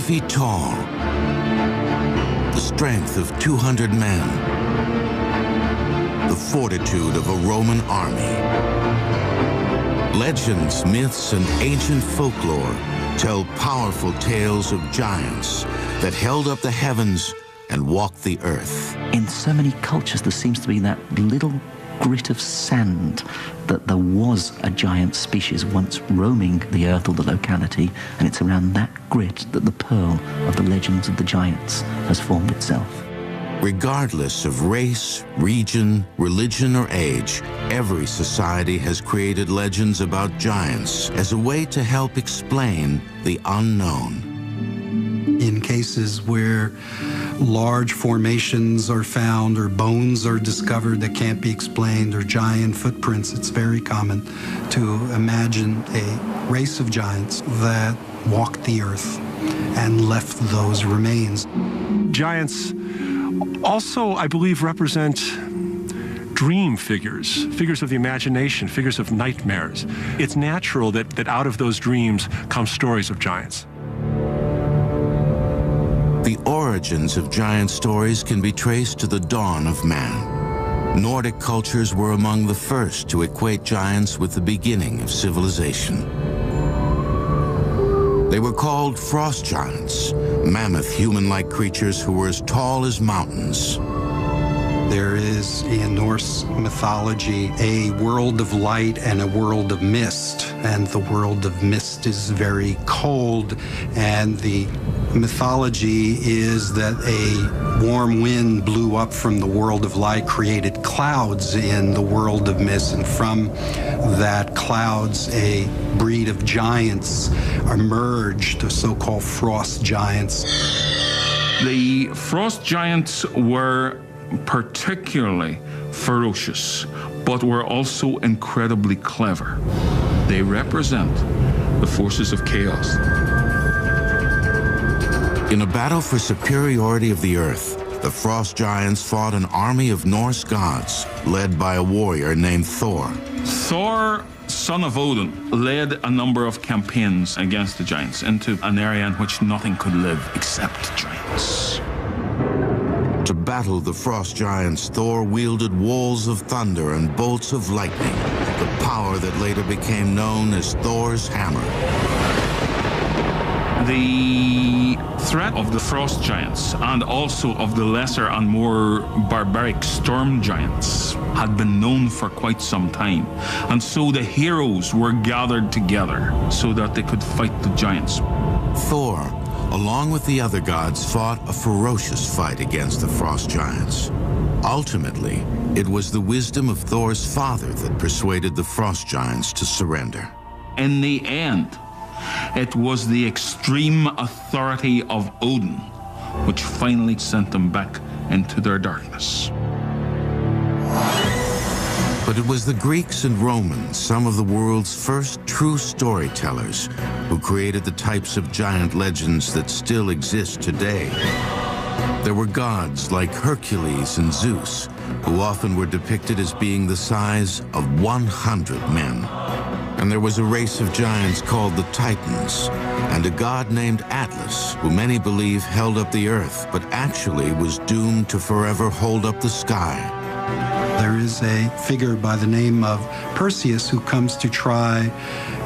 feet tall, the strength of 200 men, the fortitude of a Roman army. Legends, myths, and ancient folklore tell powerful tales of giants that held up the heavens and walked the earth. In so many cultures, there seems to be that little grit of sand that there was a giant species once roaming the earth or the locality, and it's around that grit that the pearl of the legends of the giants has formed itself. Regardless of race, region, religion, or age, every society has created legends about giants as a way to help explain the unknown. In cases where large formations are found or bones are discovered that can't be explained or giant footprints, it's very common to imagine a race of giants that walked the earth and left those remains. Giants also, I believe, represent dream figures, figures of the imagination, figures of nightmares. It's natural that out of those dreams come stories of giants. The origins of giant stories can be traced to the dawn of man. Nordic cultures were among the first to equate giants with the beginning of civilization. They were called frost giants, mammoth human-like creatures who were as tall as mountains. There is, in Norse mythology, a world of light and a world of mist. And the world of mist is very cold, and the mythology is that a warm wind blew up from the world of light, created clouds in the world of mist, and from that clouds a breed of giants emerged, the so-called frost giants. The frost giants were particularly ferocious, but were also incredibly clever. They represent the forces of chaos. In a battle for superiority of the earth, the frost giants fought an army of Norse gods led by a warrior named Thor. Thor, son of Odin, led a number of campaigns against the giants into an area in which nothing could live except giants. To battle the frost giants, Thor wielded walls of thunder and bolts of lightning, the power that later became known as Thor's hammer. The threat of the frost giants and also of the lesser and more barbaric storm giants had been known for quite some time. And so the heroes were gathered together so that they could fight the giants. Thor, along with the other gods, fought a ferocious fight against the frost giants. Ultimately, it was the wisdom of Thor's father that persuaded the frost giants to surrender. In the end, it was the extreme authority of Odin which finally sent them back into their darkness. But it was the Greeks and Romans, some of the world's first true storytellers, who created the types of giant legends that still exist today. There were gods like Hercules and Zeus, who often were depicted as being the size of 100 men. And there was a race of giants called the Titans, and a god named Atlas, who many believe held up the earth, but actually was doomed to forever hold up the sky. There is a figure by the name of Perseus who comes to try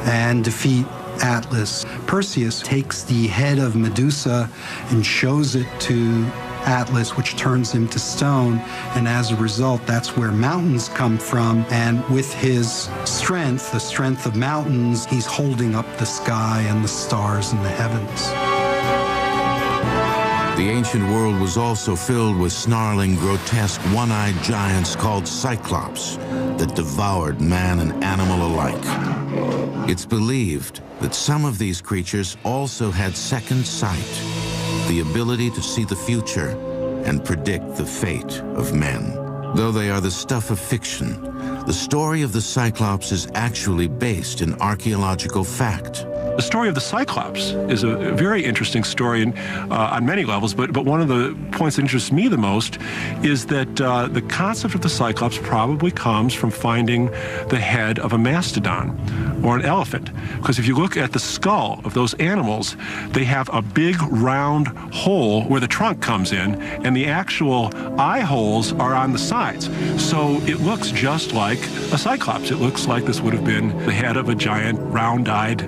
and defeat Atlas. Perseus takes the head of Medusa and shows it to Atlas, which turns him to stone, and as a result, that's where mountains come from. And with his strength, the strength of mountains, he's holding up the sky and the stars in the heavens. The ancient world was also filled with snarling, grotesque, one-eyed giants called Cyclops that devoured man and animal alike. It's believed that some of these creatures also had second sight, the ability to see the future and predict the fate of men. Though they are the stuff of fiction, the story of the Cyclops is actually based in archaeological fact. The story of the Cyclops is a very interesting story on many levels, but one of the points that interests me the most is that the concept of the Cyclops probably comes from finding the head of a mastodon or an elephant. Because if you look at the skull of those animals, they have a big round hole where the trunk comes in, and the actual eye holes are on the sides. So it looks just like a Cyclops. It looks like this would have been the head of a giant round-eyed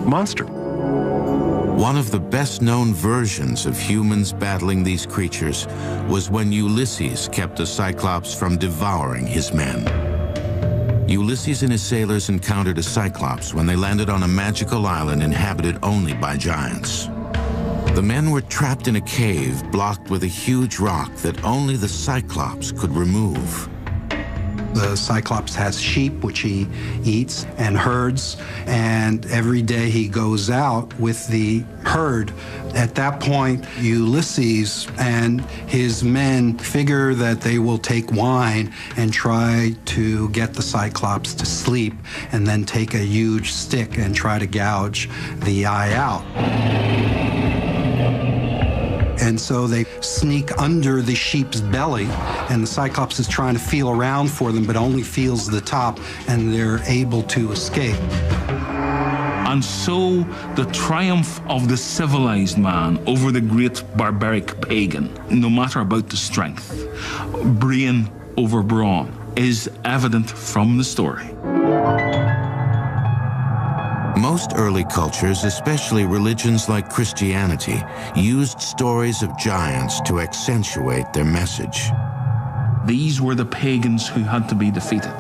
monster. One of the best-known versions of humans battling these creatures was when Ulysses kept the Cyclops from devouring his men. Ulysses and his sailors encountered a Cyclops when they landed on a magical island inhabited only by giants. The men were trapped in a cave blocked with a huge rock that only the Cyclops could remove. The Cyclops has sheep, which he eats, and herds, and every day he goes out with the herd. At that point, Ulysses and his men figure that they will take wine and try to get the Cyclops to sleep, and then take a huge stick and try to gouge the eye out. And so they sneak under the sheep's belly, and the Cyclops is trying to feel around for them, but only feels the top, and they're able to escape. And so the triumph of the civilized man over the great barbaric pagan, no matter about the strength, brain over brawn, is evident from the story. Most early cultures, especially religions like Christianity, used stories of giants to accentuate their message. These were the pagans who had to be defeated.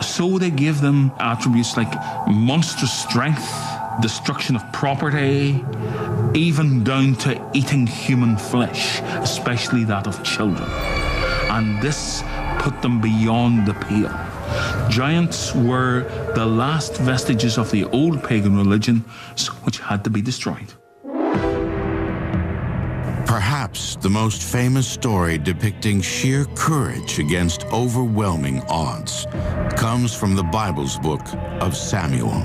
So they gave them attributes like monstrous strength, destruction of property, even down to eating human flesh, especially that of children. And this put them beyond the pale. Giants were the last vestiges of the old pagan religion, which had to be destroyed. Perhaps the most famous story depicting sheer courage against overwhelming odds comes from the Bible's book of Samuel.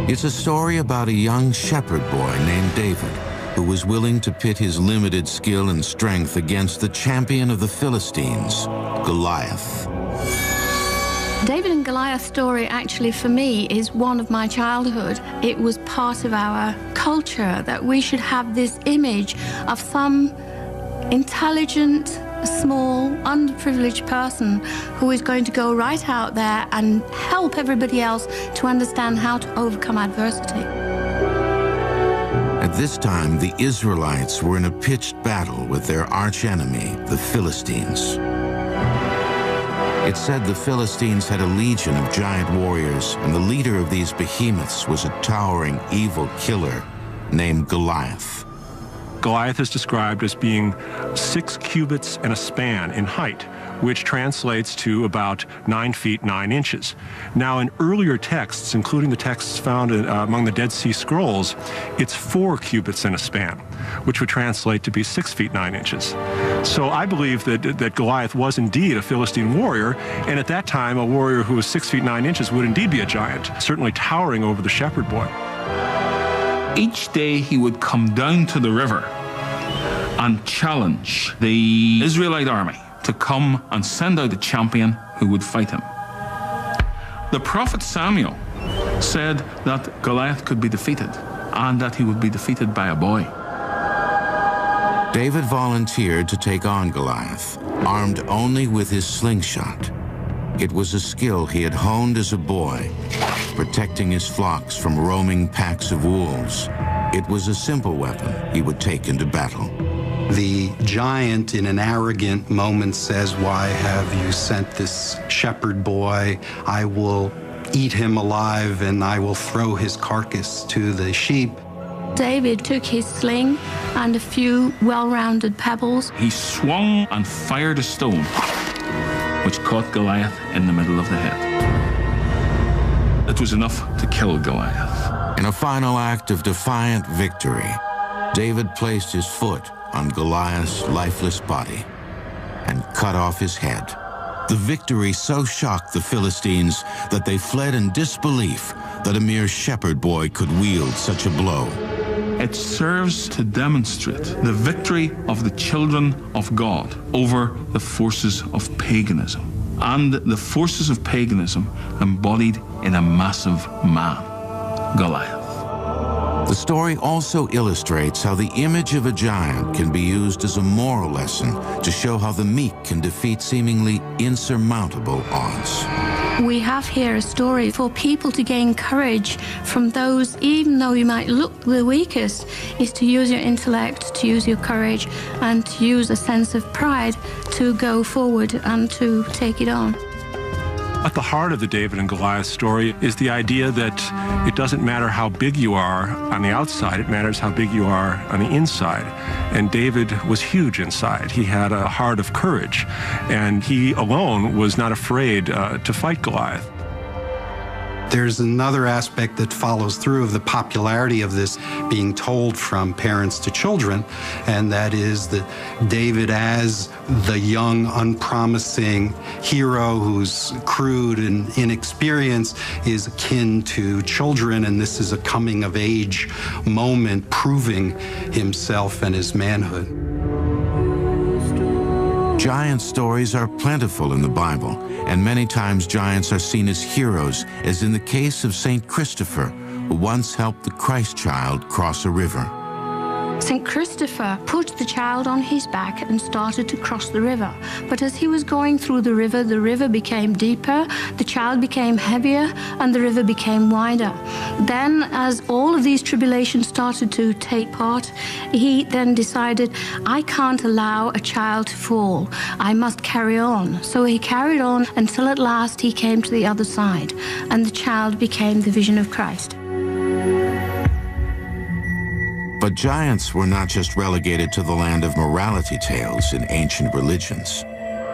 It's a story about a young shepherd boy named David who was willing to pit his limited skill and strength against the champion of the Philistines, Goliath. David and Goliath story actually for me is one of my childhood. It was part of our culture that we should have this image of some intelligent, small, underprivileged person who is going to go right out there and help everybody else to understand how to overcome adversity. At this time, the Israelites were in a pitched battle with their archenemy, the Philistines. It said the Philistines had a legion of giant warriors, and the leader of these behemoths was a towering, evil killer named Goliath. Goliath is described as being 6 cubits and a span in height, which translates to about 9 feet 9 inches. Now, in earlier texts, including the texts found among the Dead Sea Scrolls, it's 4 cubits and a span, which would translate to be 6 feet 9 inches. So I believe that Goliath was indeed a Philistine warrior, and at that time, a warrior who was 6 feet 9 inches would indeed be a giant, certainly towering over the shepherd boy. Each day he would come down to the river and challenge the Israelite army to come and send out a champion who would fight him. The prophet Samuel said that Goliath could be defeated and that he would be defeated by a boy. David volunteered to take on Goliath, armed only with his slingshot. It was a skill he had honed as a boy, protecting his flocks from roaming packs of wolves. It was a simple weapon he would take into battle. The giant, in an arrogant moment, says, "Why have you sent this shepherd boy? I will eat him alive, and I will throw his carcass to the sheep." David took his sling and a few well-rounded pebbles. He swung and fired a stone, which caught Goliath in the middle of the head. It was enough to kill Goliath. In a final act of defiant victory, David placed his foot on Goliath's lifeless body and cut off his head The victory so shocked the Philistines that they fled in disbelief that a mere shepherd boy could wield such a blow. It serves to demonstrate the victory of the children of God over the forces of paganism, and the forces of paganism embodied in a massive man, Goliath. The story also illustrates how the image of a giant can be used as a moral lesson to show how the meek can defeat seemingly insurmountable odds. We have here a story for people to gain courage from those, even though you might look the weakest, is to use your intellect, to use your courage, and to use a sense of pride to go forward and to take it on. At the heart of the David and Goliath story is the idea that it doesn't matter how big you are on the outside, it matters how big you are on the inside. And David was huge inside. He had a heart of courage, and he alone was not afraid to fight Goliath. There's another aspect that follows through of the popularity of this being told from parents to children, and that is that David, as the young, unpromising hero who's crude and inexperienced, is akin to children, and this is a coming-of-age moment proving himself and his manhood. Giant stories are plentiful in the Bible, and many times giants are seen as heroes, as in the case of St. Christopher, who once helped the Christ child cross a river. St. Christopher put the child on his back and started to cross the river. But as he was going through the river became deeper, the child became heavier, and the river became wider. Then, as all of these tribulations started to take part, he then decided, I can't allow a child to fall. I must carry on. So he carried on until at last he came to the other side, and the child became the vision of Christ. But giants were not just relegated to the land of morality tales in ancient religions.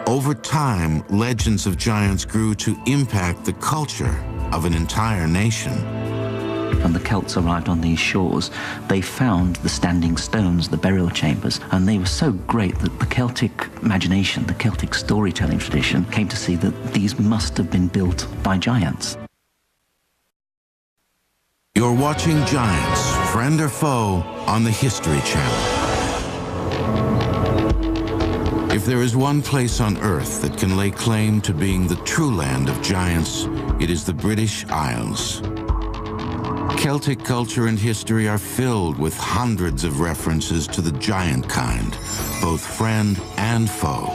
Over time, legends of giants grew to impact the culture of an entire nation. When the Celts arrived on these shores, they found the standing stones, the burial chambers, and they were so great that the Celtic imagination, the Celtic storytelling tradition, came to see that these must have been built by giants. You're watching Giants, Friend or Foe, on the History Channel. If there is one place on Earth that can lay claim to being the true land of giants, it is the British Isles. Celtic culture and history are filled with hundreds of references to the giant kind, both friend and foe.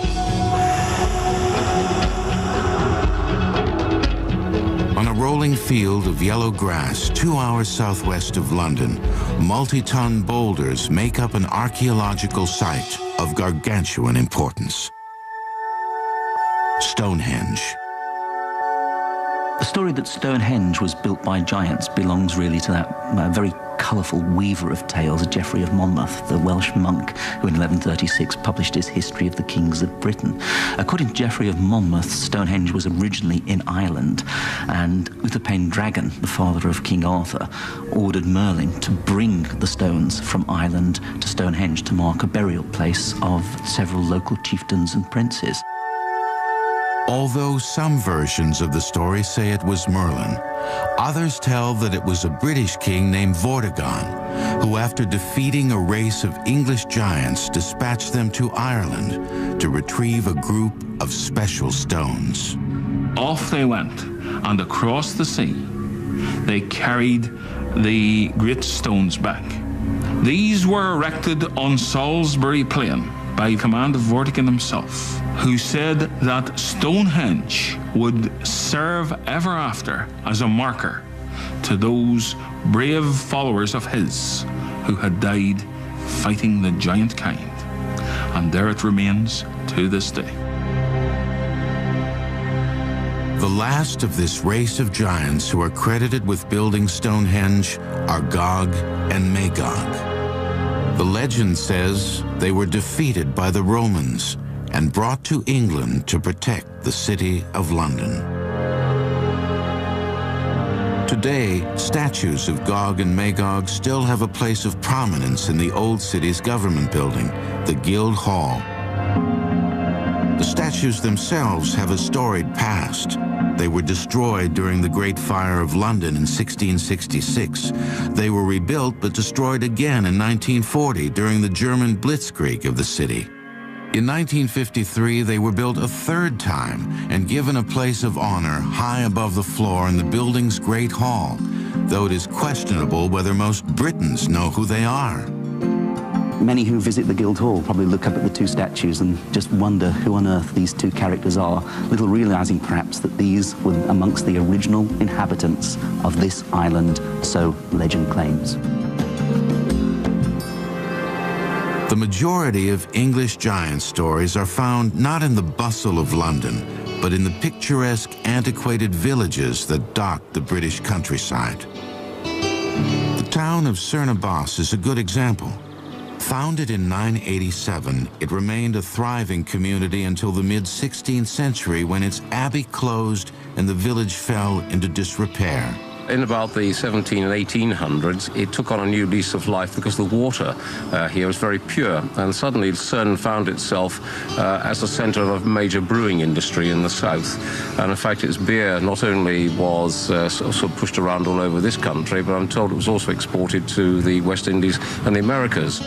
On a rolling field of yellow grass 2 hours southwest of London, multi-ton boulders make up an archaeological site of gargantuan importance. Stonehenge. The story that Stonehenge was built by giants belongs really to that very colourful weaver of tales, Geoffrey of Monmouth, the Welsh monk who in 1136 published his History of the Kings of Britain. According to Geoffrey of Monmouth, Stonehenge was originally in Ireland, and Uther Pendragon, the father of King Arthur, ordered Merlin to bring the stones from Ireland to Stonehenge to mark a burial place of several local chieftains and princes. Although some versions of the story say it was Merlin, others tell that it was a British king named Vortigern, who after defeating a race of English giants dispatched them to Ireland to retrieve a group of special stones. Off they went, and across the sea, they carried the great stones back. These were erected on Salisbury Plain by command of Vortigern himself, who said that Stonehenge would serve ever after as a marker to those brave followers of his who had died fighting the giant kind. And there it remains to this day. The last of this race of giants who are credited with building Stonehenge are Gog and Magog. The legend says they were defeated by the Romans and brought to England to protect the city of London. Today, statues of Gog and Magog still have a place of prominence in the old city's government building, the Guildhall. The statue statues themselves have a storied past. They were destroyed during the Great Fire of London in 1666. They were rebuilt but destroyed again in 1940 during the German blitzkrieg of the city. In 1953, they were built a third time and given a place of honor high above the floor in the building's Great Hall, though it is questionable whether most Britons know who they are. Many who visit the Guildhall probably look up at the two statues and just wonder who on earth these two characters are, little realizing perhaps that these were amongst the original inhabitants of this island, so legend claims. The majority of English giant stories are found not in the bustle of London, but in the picturesque, antiquated villages that dot the British countryside. The town of Cernobos is a good example. Founded in 987, it remained a thriving community until the mid-16th century when its abbey closed and the village fell into disrepair. In about the 17 and 1800s, it took on a new lease of life because the water here was very pure. And suddenly Cern found itself as a center of a major brewing industry in the south. And in fact, its beer not only was sort of pushed around all over this country, but I'm told it was also exported to the West Indies and the Americas.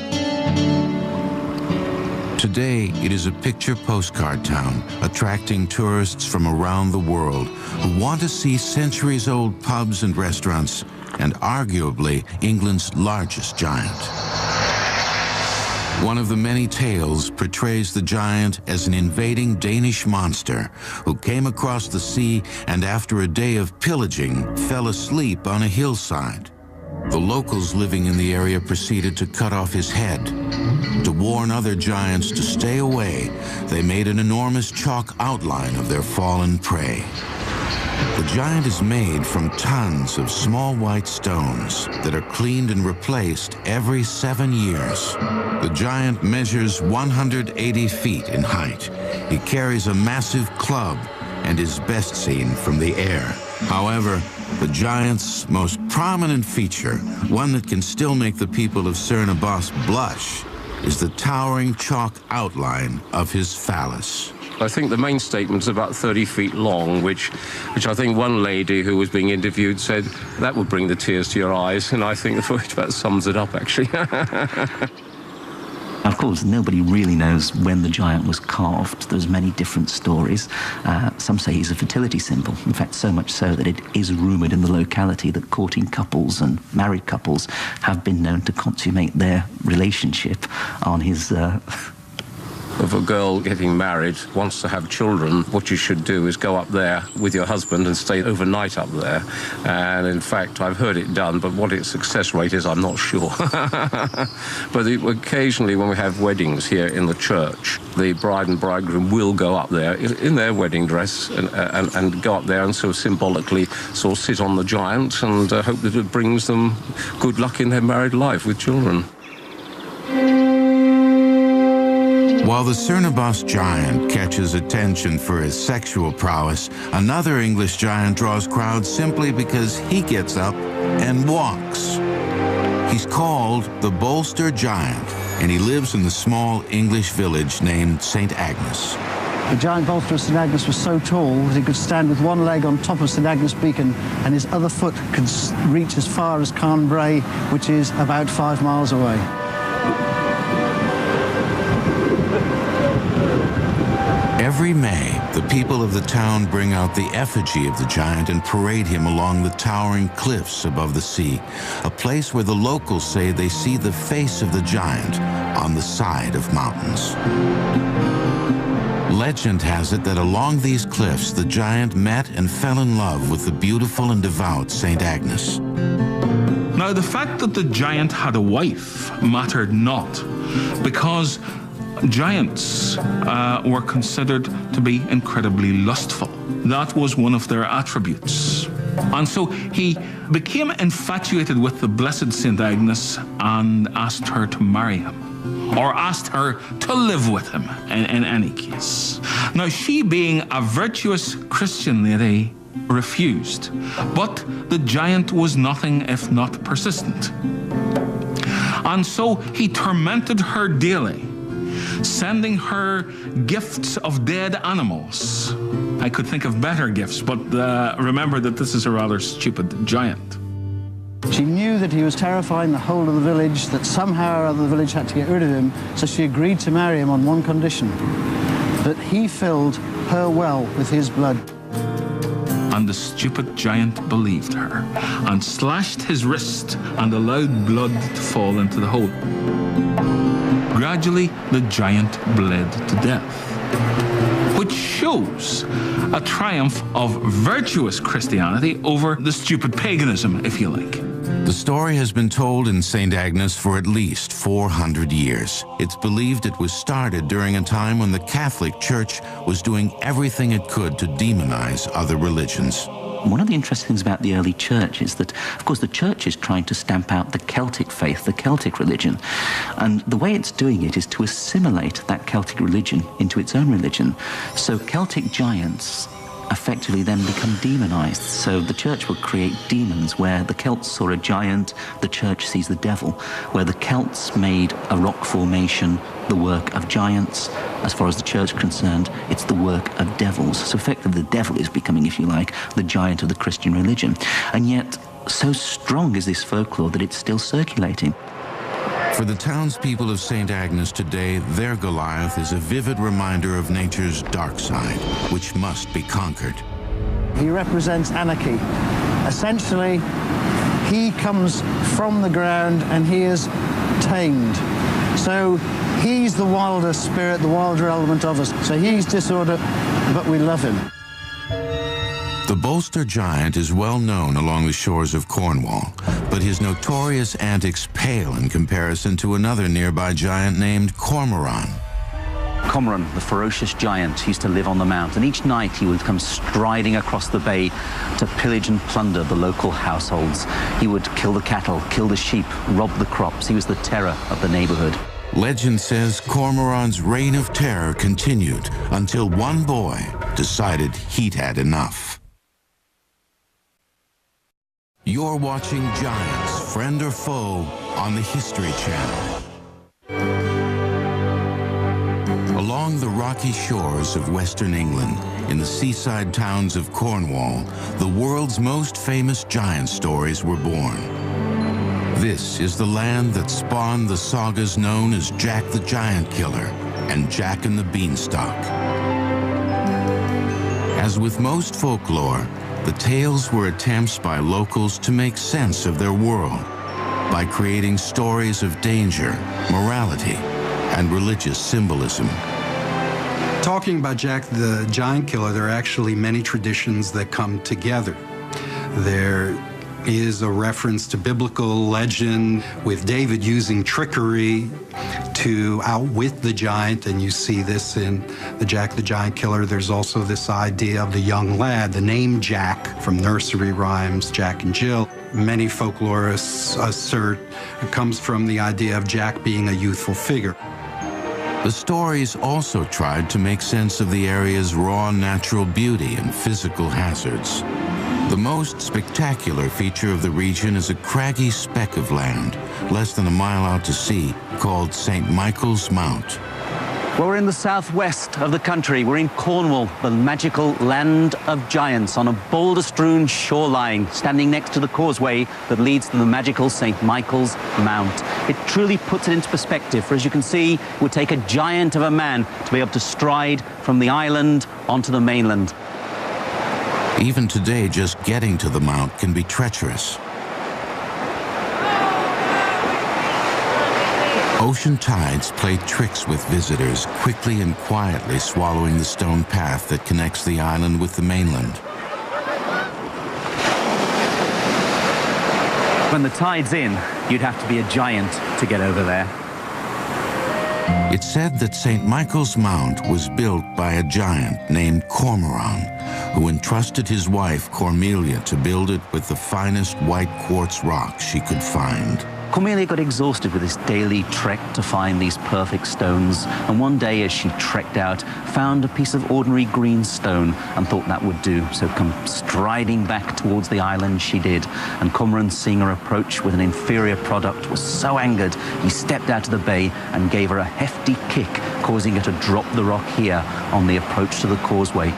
Today, it is a picture postcard town, attracting tourists from around the world who want to see centuries-old pubs and restaurants, and arguably England's largest giant. One of the many tales portrays the giant as an invading Danish monster who came across the sea and after a day of pillaging, fell asleep on a hillside. The locals living in the area proceeded to cut off his head. To warn other giants to stay away, they made an enormous chalk outline of their fallen prey. The giant is made from tons of small white stones that are cleaned and replaced every 7 years. The giant measures 180 feet in height. He carries a massive club and is best seen from the air. However, the giant's most prominent feature, one that can still make the people of Cernobos blush, is the towering chalk outline of his phallus. I think the main statement is about 30 feet long, which I think one lady who was being interviewed said, that would bring the tears to your eyes, and I think that sums it up, actually. Of course, nobody really knows when the giant was carved. There's many different stories. Some say he's a fertility symbol. In fact, so much so that it is rumoured in the locality that courting couples and married couples have been known to consummate their relationship on his... If a girl getting married wants to have children, what you should do is go up there with your husband and stay overnight up there. And in fact, I've heard it done, but what its success rate is, I'm not sure. But occasionally when we have weddings here in the church, the bride and bridegroom will go up there in their wedding dress and go up there and so symbolically sort of sit on the giant and hope that it brings them good luck in their married life with children. While the Cernobos giant catches attention for his sexual prowess, another English giant draws crowds simply because he gets up and walks. He's called the Bolster Giant, and he lives in the small English village named St. Agnes. The giant bolster of St. Agnes was so tall that he could stand with one leg on top of St. Agnes Beacon and his other foot could reach as far as Carn Bray, which is about 5 miles away. Every May, the people of the town bring out the effigy of the giant and parade him along the towering cliffs above the sea, a place where the locals say they see the face of the giant on the side of mountains. Legend has it that along these cliffs, the giant met and fell in love with the beautiful and devout St. Agnes. Now, the fact that the giant had a wife mattered not, because giants were considered to be incredibly lustful. That was one of their attributes. And so he became infatuated with the blessed St. Agnes and asked her to marry him, or asked her to live with him in any case. Now, she, being a virtuous Christian lady, refused, but the giant was nothing if not persistent. And so he tormented her daily, sending her gifts of dead animals. I could think of better gifts, but remember that this is a rather stupid giant. She knew that he was terrifying the whole of the village, that somehow or other the village had to get rid of him, so she agreed to marry him on one condition, that he filled her well with his blood. And the stupid giant believed her, and slashed his wrist and allowed blood to fall into the hole. Gradually, the giant bled to death, which shows a triumph of virtuous Christianity over the stupid paganism, if you like. The story has been told in St. Agnes for at least 400 years. It's believed it was started during a time when the Catholic Church was doing everything it could to demonize other religions. One of the interesting things about the early church is that, of course, the church is trying to stamp out the Celtic faith, the Celtic religion. And the way it's doing it is to assimilate that Celtic religion into its own religion. So Celtic giants effectively then become demonized. So the church would create demons. Where the Celts saw a giant, the church sees the devil. Where the Celts made a rock formation the work of giants, as far as the church is concerned, it's the work of devils. So effectively the devil is becoming, if you like, the giant of the Christian religion. And yet, so strong is this folklore that it's still circulating. For the townspeople of St. Agnes today, their Goliath is a vivid reminder of nature's dark side, which must be conquered. He represents anarchy. Essentially, he comes from the ground and he is tamed. So he's the wilder spirit, the wilder element of us. So he's disorder, but we love him. The Bolster giant is well known along the shores of Cornwall, but his notorious antics pale in comparison to another nearby giant named Cormoran. Cormoran, the ferocious giant, used to live on the mount, and each night he would come striding across the bay to pillage and plunder the local households. He would kill the cattle, kill the sheep, rob the crops. He was the terror of the neighborhood. Legend says Cormoran's reign of terror continued until one boy decided he'd had enough. You're watching Giants, Friend or Foe, on the History Channel. Along the rocky shores of Western England, in the seaside towns of Cornwall, the world's most famous giant stories were born. This is the land that spawned the sagas known as Jack the Giant Killer and Jack and the Beanstalk. As with most folklore, the tales were attempts by locals to make sense of their world by creating stories of danger, morality, and religious symbolism. Talking about Jack the Giant Killer, there are actually many traditions that come together. There is a reference to biblical legend with David using trickery to outwit the giant, and you see this in the Jack the Giant Killer. There's also this idea of the young lad, the name Jack from nursery rhymes, Jack and Jill. Many folklorists assert it comes from the idea of Jack being a youthful figure. The stories also tried to make sense of the area's raw natural beauty and physical hazards. The most spectacular feature of the region is a craggy speck of land, less than a mile out to sea, called St. Michael's Mount. Well, we're in the southwest of the country. We're in Cornwall, the magical land of giants, on a boulder-strewn shoreline, standing next to the causeway that leads to the magical St. Michael's Mount. It truly puts it into perspective, for as you can see, it would take a giant of a man to be able to stride from the island onto the mainland. Even today, just getting to the mount can be treacherous. Ocean tides play tricks with visitors, quickly and quietly swallowing the stone path that connects the island with the mainland. When the tide's in, you'd have to be a giant to get over there. It's said that St. Michael's Mount was built by a giant named Cormoran, who entrusted his wife Cormelia to build it with the finest white quartz rock she could find. Cornelia got exhausted with this daily trek to find these perfect stones, and one day as she trekked out, found a piece of ordinary green stone and thought that would do. So come striding back towards the island she did, and Cormoran, seeing her approach with an inferior product, was so angered he stepped out of the bay and gave her a hefty kick, causing her to drop the rock here on the approach to the causeway.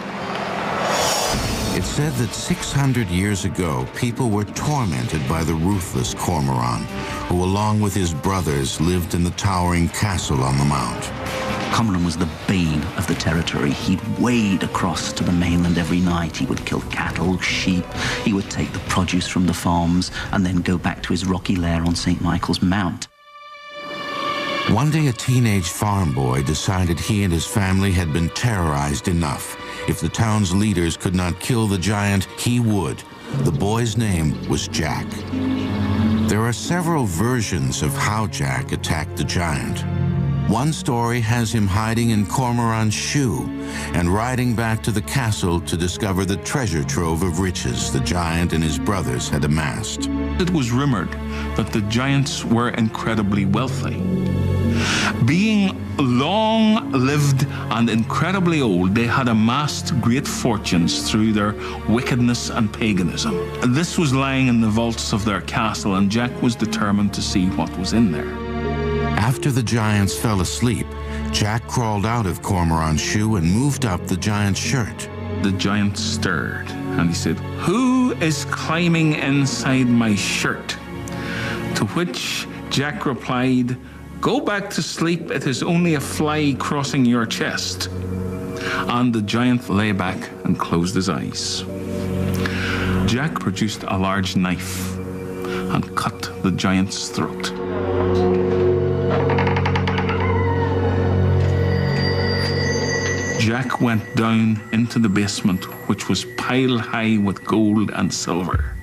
It's said that 600 years ago, people were tormented by the ruthless Cormoran, who, along with his brothers, lived in the towering castle on the mount. Cormoran was the bane of the territory. He'd wade across to the mainland every night. He would kill cattle, sheep. He would take the produce from the farms and then go back to his rocky lair on St. Michael's Mount. One day, a teenage farm boy decided he and his family had been terrorized enough. If the town's leaders could not kill the giant, he would. The boy's name was Jack. There are several versions of how Jack attacked the giant. One story has him hiding in Cormoran's shoe and riding back to the castle to discover the treasure trove of riches the giant and his brothers had amassed. It was rumored that the giants were incredibly wealthy. Being long-lived and incredibly old, they had amassed great fortunes through their wickedness and paganism. This was lying in the vaults of their castle, and Jack was determined to see what was in there. After the giants fell asleep, Jack crawled out of Cormoran's shoe and moved up the giant's shirt. The giant stirred, and he said, "Who is climbing inside my shirt?" To which Jack replied, "Go back to sleep, it is only a fly crossing your chest." And the giant lay back and closed his eyes. Jack produced a large knife and cut the giant's throat. Jack went down into the basement, which was pile high with gold and silver.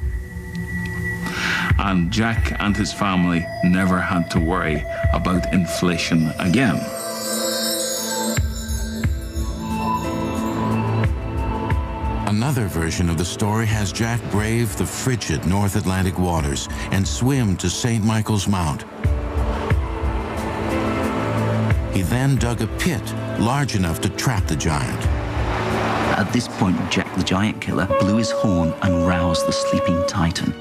And Jack and his family never had to worry about inflation again. Another version of the story has Jack brave the frigid North Atlantic waters and swim to St. Michael's Mount. He then dug a pit large enough to trap the giant. At this point, Jack the Giant Killer blew his horn and roused the sleeping Titan.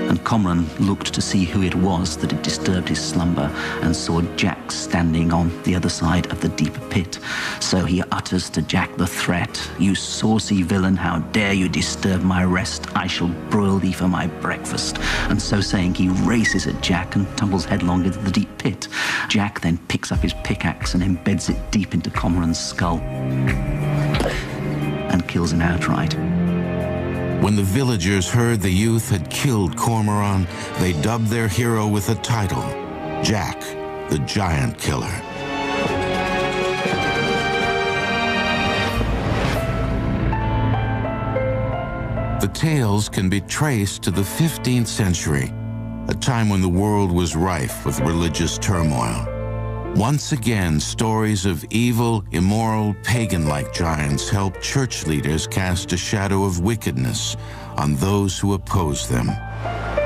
And Cormoran looked to see who it was that had disturbed his slumber and saw Jack standing on the other side of the deep pit. So he utters to Jack the threat, "You saucy villain, how dare you disturb my rest? I shall broil thee for my breakfast." And so saying, he races at Jack and tumbles headlong into the deep pit. Jack then picks up his pickaxe and embeds it deep into Cormoran's skull and kills him outright. When the villagers heard the youth had killed Cormoran, they dubbed their hero with a title, Jack the Giant Killer. The tales can be traced to the 15th century, a time when the world was rife with religious turmoil. Once again, stories of evil, immoral, pagan-like giants helped church leaders cast a shadow of wickedness on those who opposed them.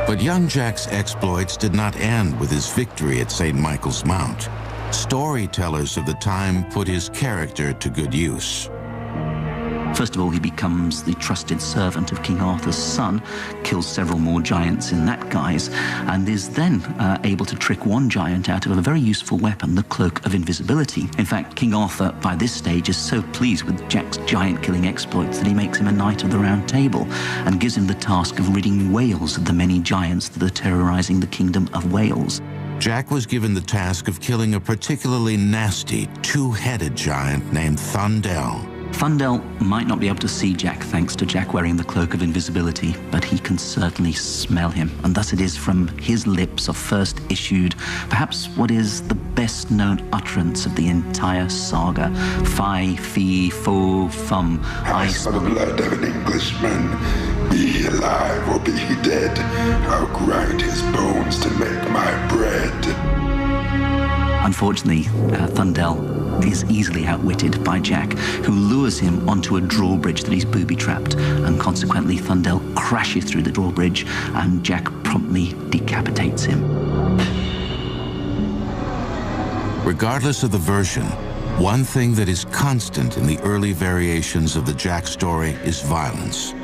But young Jack's exploits did not end with his victory at St. Michael's Mount. Storytellers of the time put his character to good use. First of all, he becomes the trusted servant of King Arthur's son, kills several more giants in that guise, and is then able to trick one giant out of a very useful weapon, the Cloak of Invisibility. In fact, King Arthur, by this stage, is so pleased with Jack's giant-killing exploits that he makes him a Knight of the Round Table and gives him the task of ridding Wales of the many giants that are terrorizing the kingdom of Wales. Jack was given the task of killing a particularly nasty, two-headed giant named Thundel. Thundel might not be able to see Jack thanks to Jack wearing the Cloak of Invisibility, but he can certainly smell him, and thus it is from his lips are first issued perhaps what is the best-known utterance of the entire saga. Fi, fi, fo, fum. I saw the blood of an Englishman. Be he alive or be he dead, I'll grind his bones to make my bread. Unfortunately, Thundel is easily outwitted by Jack, who lures him onto a drawbridge that he's booby-trapped, and consequently Thundel crashes through the drawbridge, and Jack promptly decapitates him. Regardless of the version, one thing that is constant in the early variations of the Jack story is violence.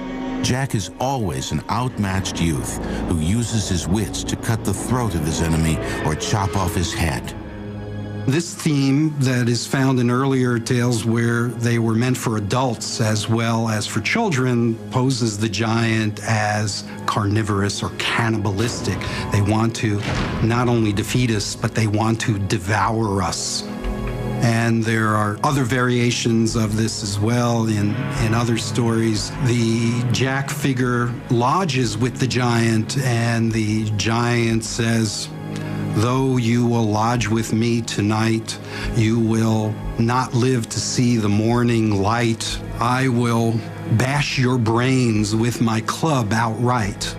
Jack is always an outmatched youth who uses his wits to cut the throat of his enemy or chop off his head. This theme that is found in earlier tales where they were meant for adults as well as for children poses the giant as carnivorous or cannibalistic. They want to not only defeat us, but they want to devour us. And there are other variations of this as well in other stories. The Jack figure lodges with the giant, and the giant says, "Though you will lodge with me tonight, you will not live to see the morning light. I will bash your brains with my club outright."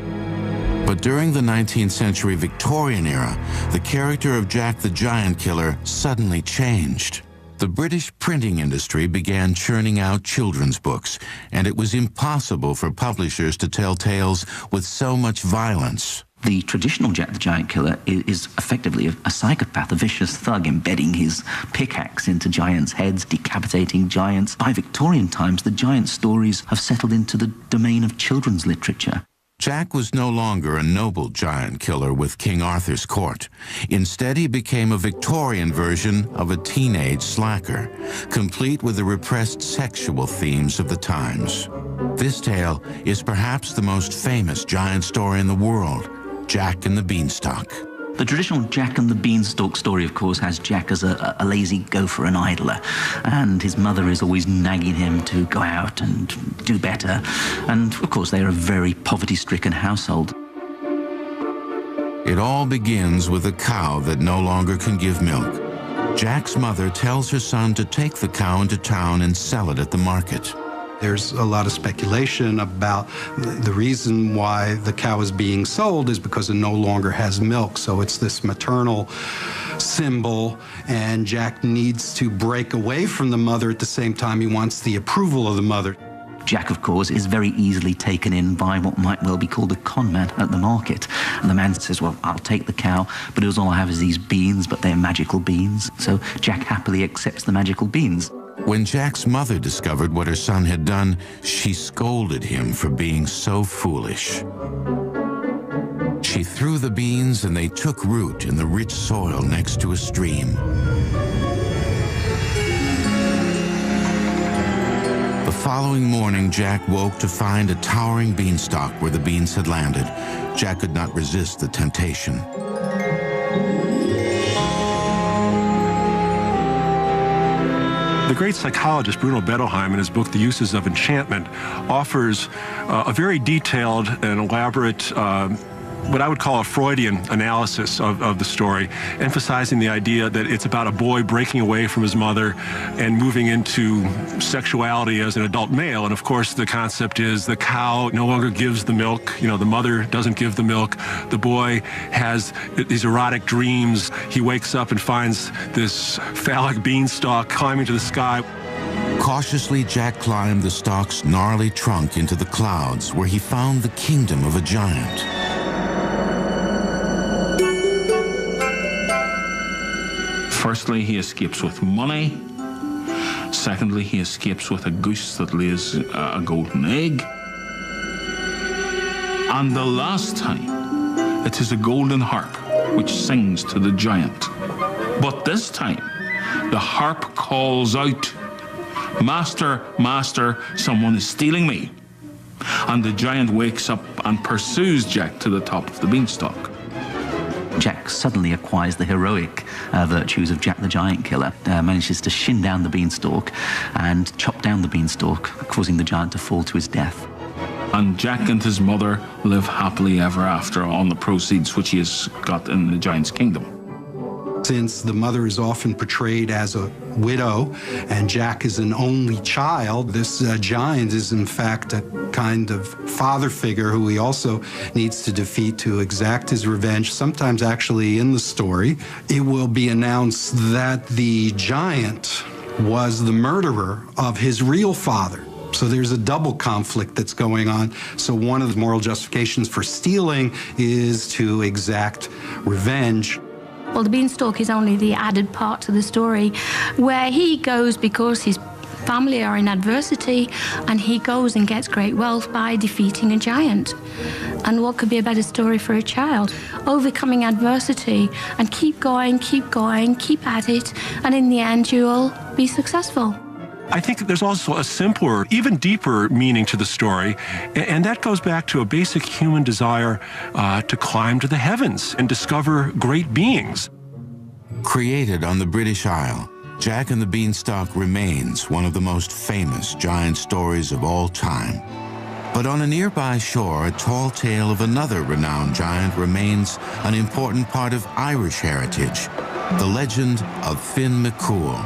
But during the 19th century Victorian era, the character of Jack the Giant Killer suddenly changed. The British printing industry began churning out children's books, and it was impossible for publishers to tell tales with so much violence. The traditional Jack the Giant Killer is effectively a psychopath, a vicious thug, embedding his pickaxe into giants' heads, decapitating giants. By Victorian times, the giant stories have settled into the domain of children's literature. Jack was no longer a noble giant killer with King Arthur's court. Instead, he became a Victorian version of a teenage slacker, complete with the repressed sexual themes of the times. This tale is perhaps the most famous giant story in the world, Jack and the Beanstalk. The traditional Jack and the Beanstalk story, of course, has Jack as a lazy gopher, an idler, and his mother is always nagging him to go out and do better. And, of course, they are a very poverty-stricken household. It all begins with a cow that no longer can give milk. Jack's mother tells her son to take the cow into town and sell it at the market. There's a lot of speculation about the reason why the cow is being sold is because it no longer has milk. So it's this maternal symbol, and Jack needs to break away from the mother. At the same time, he wants the approval of the mother. Jack, of course, is very easily taken in by what might well be called a con man at the market. And the man says, well, I'll take the cow, but all I have is these beans, but they're magical beans. So Jack happily accepts the magical beans. When Jack's mother discovered what her son had done, she scolded him for being so foolish. She threw the beans and they took root in the rich soil next to a stream. The following morning, Jack woke to find a towering beanstalk where the beans had landed. Jack could not resist the temptation. The great psychologist Bruno Bettelheim, in his book, The Uses of Enchantment, offers a very detailed and elaborate what I would call a Freudian analysis of the story, emphasizing the idea that it's about a boy breaking away from his mother and moving into sexuality as an adult male. And of course, the concept is the cow no longer gives the milk. You know, the mother doesn't give the milk. The boy has these erotic dreams. He wakes up and finds this phallic beanstalk climbing to the sky. Cautiously, Jack climbed the stalk's gnarly trunk into the clouds, where he found the kingdom of a giant. Firstly, he escapes with money. Secondly, he escapes with a goose that lays a golden egg. And the last time, it is a golden harp which sings to the giant. But this time, the harp calls out, "Master, master, someone is stealing me." And the giant wakes up and pursues Jack to the top of the beanstalk. Jack suddenly acquires the heroic virtues of Jack the Giant Killer, manages to shin down the beanstalk and chop down the beanstalk, causing the giant to fall to his death. And Jack and his mother live happily ever after on the proceeds which he has got in the giant's kingdom. Since the mother is often portrayed as a widow and Jack is an only child, this giant is in fact a kind of father figure who he also needs to defeat to exact his revenge. Sometimes actually in the story, it will be announced that the giant was the murderer of his real father. So there's a double conflict that's going on. So one of the moral justifications for stealing is to exact revenge. Well, the beanstalk is only the added part to the story, where he goes because his family are in adversity, and he goes and gets great wealth by defeating a giant. And what could be a better story for a child? Overcoming adversity and keep going, keep at it, and in the end you'll be successful. I think there's also a simpler, even deeper meaning to the story, and that goes back to a basic human desire to climb to the heavens and discover great beings. Created on the British Isle, Jack and the Beanstalk remains one of the most famous giant stories of all time. But on a nearby shore, a tall tale of another renowned giant remains an important part of Irish heritage, the legend of Finn McCool.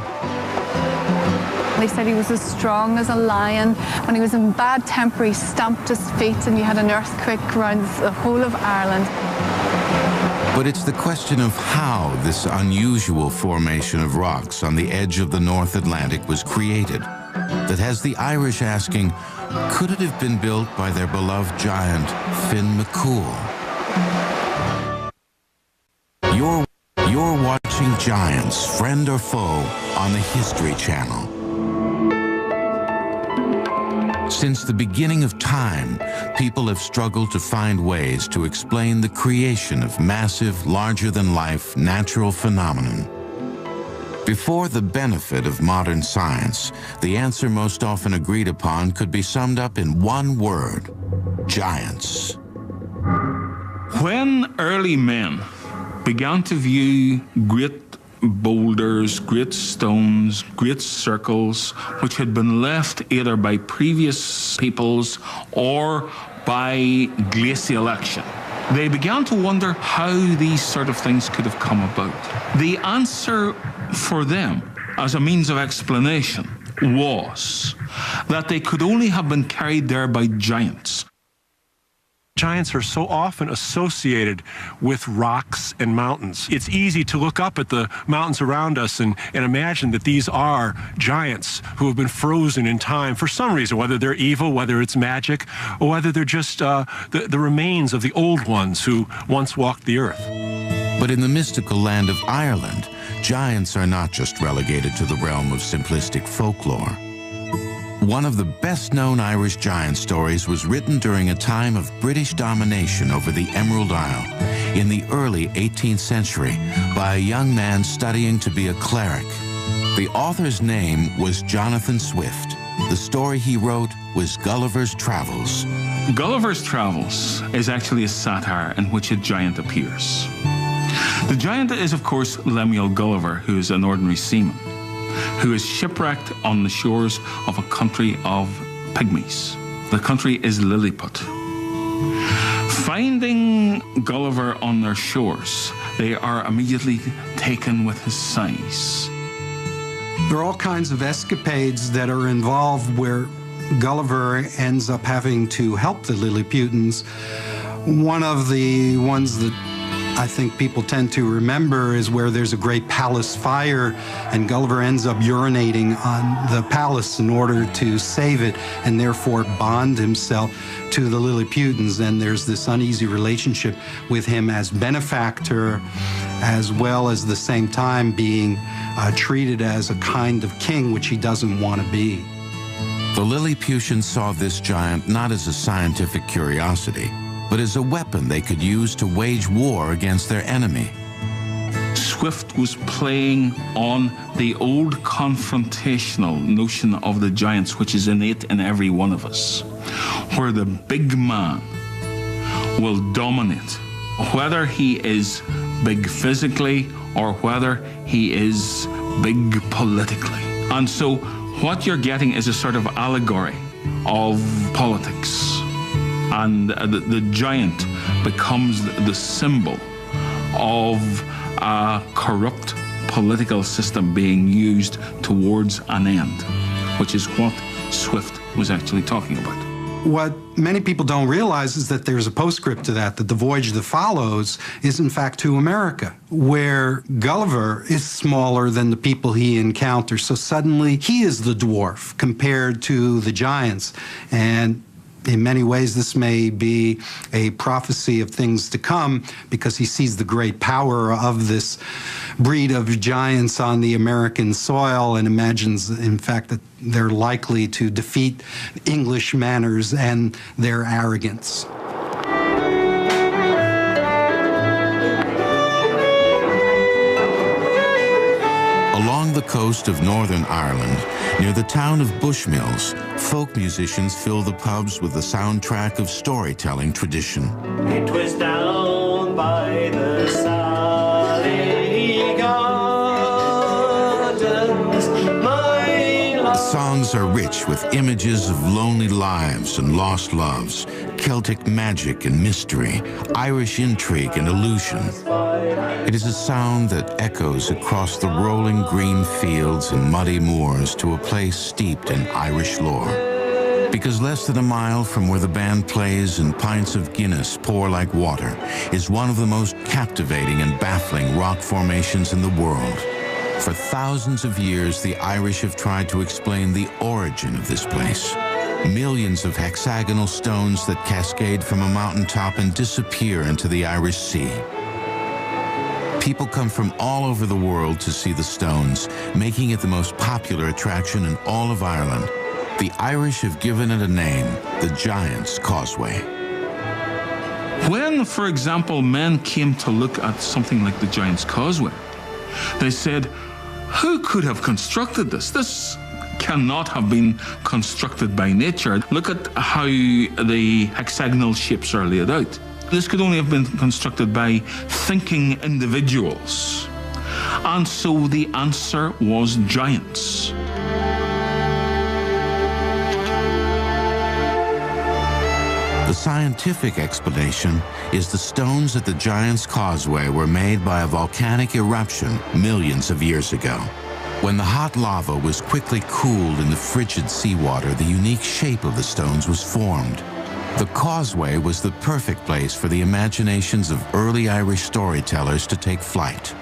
They said he was as strong as a lion. When he was in bad temper, he stamped his feet and you had an earthquake around the whole of Ireland. But it's the question of how this unusual formation of rocks on the edge of the North Atlantic was created that has the Irish asking, could it have been built by their beloved giant, Finn McCool? You're watching Giants, Friend or Foe, on the History Channel. Since the beginning of time, people have struggled to find ways to explain the creation of massive, larger-than-life natural phenomenon. Before the benefit of modern science, the answer most often agreed upon could be summed up in one word: giants. When early men began to view great boulders, great stones, great circles, which had been left either by previous peoples or by glacial action, they began to wonder how these sort of things could have come about. The answer for them, as a means of explanation, was that they could only have been carried there by giants. Giants are so often associated with rocks and mountains. It's easy to look up at the mountains around us and imagine that these are giants who have been frozen in time for some reason, whether they're evil, whether it's magic, or whether they're just the remains of the old ones who once walked the earth. But in the mystical land of Ireland, giants are not just relegated to the realm of simplistic folklore. One of the best-known Irish giant stories was written during a time of British domination over the Emerald Isle in the early 18th century by a young man studying to be a cleric. The author's name was Jonathan Swift. The story he wrote was Gulliver's Travels. Gulliver's Travels is actually a satire in which a giant appears. The giant is, of course, Lemuel Gulliver, who is an ordinary seaman, who is shipwrecked on the shores of a country of pygmies. The country is Lilliput. Finding Gulliver on their shores, they are immediately taken with his size. There are all kinds of escapades that are involved where Gulliver ends up having to help the Lilliputans. One of the ones that I think people tend to remember is where there's a great palace fire and Gulliver ends up urinating on the palace in order to save it and therefore bond himself to the Lilliputans. And there's this uneasy relationship with him as benefactor, as well as the same time being treated as a kind of king, which he doesn't want to be. The Lilliputians saw this giant not as a scientific curiosity, but as a weapon they could use to wage war against their enemy. Swift was playing on the old confrontational notion of the giants, which is innate in every one of us, where the big man will dominate, whether he is big physically or whether he is big politically. And so what you're getting is a sort of allegory of politics. And the giant becomes the symbol of a corrupt political system being used towards an end, which is what Swift was actually talking about. What many people don't realize is that there's a postscript to that the voyage that follows is in fact to America, where Gulliver is smaller than the people he encounters. So suddenly he is the dwarf compared to the giants. And in many ways, this may be a prophecy of things to come because he sees the great power of this breed of giants on the American soil and imagines, in fact, that they're likely to defeat English manners and their arrogance. Along the coast of Northern Ireland, near the town of Bushmills, folk musicians fill the pubs with the soundtrack of storytelling tradition. It was down by the Sally Gardens, The songs are rich with images of lonely lives and lost loves, Celtic magic and mystery, Irish intrigue and illusion. It is a sound that echoes across the rolling green fields and muddy moors to a place steeped in Irish lore. Because less than a mile from where the band plays and pints of Guinness pour like water is one of the most captivating and baffling rock formations in the world. For thousands of years, the Irish have tried to explain the origin of this place. Millions of hexagonal stones that cascade from a mountaintop and disappear into the Irish Sea. People come from all over the world to see the stones, making it the most popular attraction in all of Ireland. The Irish have given it a name, the Giant's Causeway. When, for example, men came to look at something like the Giant's Causeway, they said, who could have constructed this? This cannot have been constructed by nature. Look at how the hexagonal shapes are laid out. This could only have been constructed by thinking individuals. And so the answer was giants. The scientific explanation is the stones at the Giant's Causeway were made by a volcanic eruption millions of years ago. When the hot lava was quickly cooled in the frigid seawater, the unique shape of the stones was formed. The causeway was the perfect place for the imaginations of early Irish storytellers to take flight.